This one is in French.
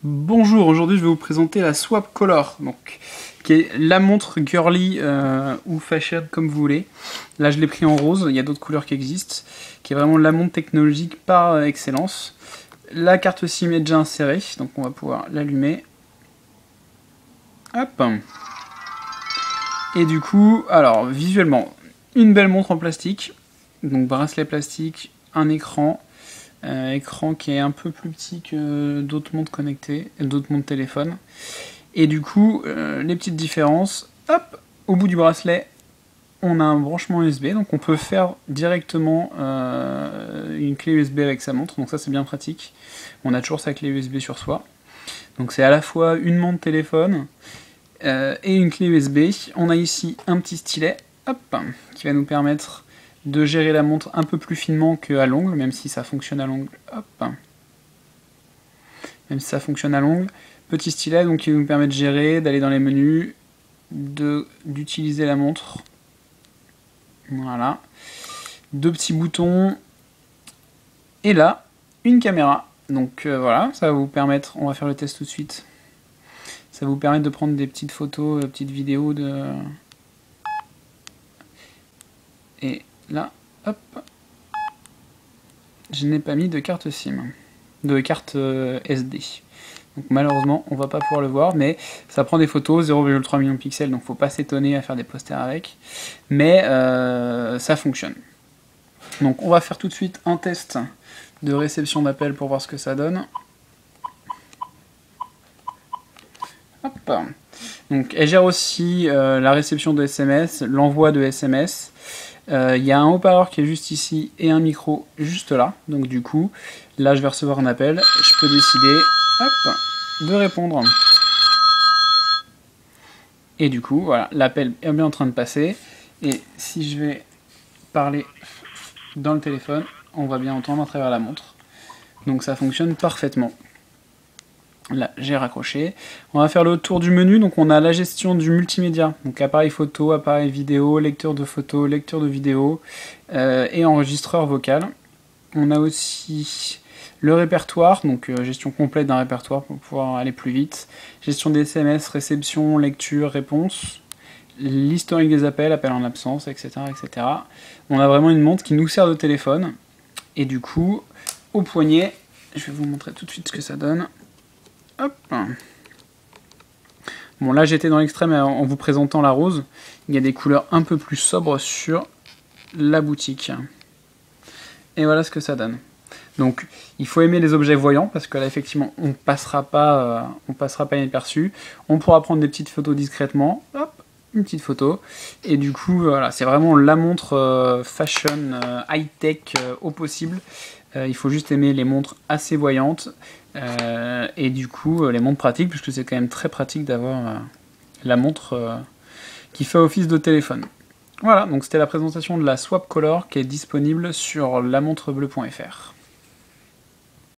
Bonjour, aujourd'hui je vais vous présenter la Swap Color, donc, qui est la montre girly ou fashion comme vous voulez. Là je l'ai pris en rose, il y a d'autres couleurs qui existent, qui est vraiment la montre technologique par excellence. La carte SIM est déjà insérée, donc on va pouvoir l'allumer. Hop. Et du coup, alors visuellement, une belle montre en plastique, donc bracelet plastique, un écran. Écran qui est un peu plus petit que d'autres montres connectées, d'autres montres téléphones. Et du coup, les petites différences, hop, au bout du bracelet, on a un branchement USB, donc on peut faire directement une clé USB avec sa montre, donc ça c'est bien pratique. On a toujours sa clé USB sur soi. Donc c'est à la fois une montre téléphone et une clé USB. On a ici un petit stylet, hop, qui va nous permettre de gérer la montre un peu plus finement qu'à l'ongle, même si ça fonctionne à l'ongle. Hop. Même si ça fonctionne à l'ongle. Petit stylet donc qui nous permet de gérer, d'aller dans les menus, d'utiliser la montre. Voilà. Deux petits boutons. Et là, une caméra. Donc voilà, ça va vous permettre, on va faire le test tout de suite. Ça va vous permettre de prendre des petites photos, des petites vidéos de... Et là, hop, je n'ai pas mis de carte SIM, de carte SD. Donc malheureusement, on va pas pouvoir le voir, mais ça prend des photos, 0,3 millions de pixels, donc faut pas s'étonner à faire des posters avec. Mais ça fonctionne. Donc on va faire tout de suite un test de réception d'appel pour voir ce que ça donne. Hop. Donc elle gère aussi la réception de SMS, l'envoi de SMS. Il y a un haut-parleur qui est juste ici et un micro juste là. Donc du coup, là je vais recevoir un appel. Je peux décider hop, de répondre. Et du coup, voilà, l'appel est bien en train de passer. Et si je vais parler dans le téléphone, on va bien entendre à travers la montre. Donc ça fonctionne parfaitement. Là, j'ai raccroché. On va faire le tour du menu. Donc on a la gestion du multimédia. Donc appareil photo, appareil vidéo, lecteur de photos, lecteur de vidéo et enregistreur vocal. On a aussi le répertoire, donc gestion complète d'un répertoire pour pouvoir aller plus vite. Gestion des SMS, réception, lecture, réponse. L'historique des appels, appels en absence, etc., etc. On a vraiment une montre qui nous sert de téléphone. Et du coup, au poignet, je vais vous montrer tout de suite ce que ça donne. Hop. Bon, là j'étais dans l'extrême en vous présentant la rose. Il y a des couleurs un peu plus sobres sur la boutique. Et voilà ce que ça donne. Donc il faut aimer les objets voyants parce que là effectivement on passera pas inaperçu. On pourra prendre des petites photos discrètement. Hop, une petite photo. Et du coup voilà, c'est vraiment la montre fashion high-tech au possible. Il faut juste aimer les montres assez voyantes et du coup les montres pratiques, puisque c'est quand même très pratique d'avoir la montre qui fait office de téléphone. Voilà, donc c'était la présentation de la Swap Color qui est disponible sur lamontrebleu.fr.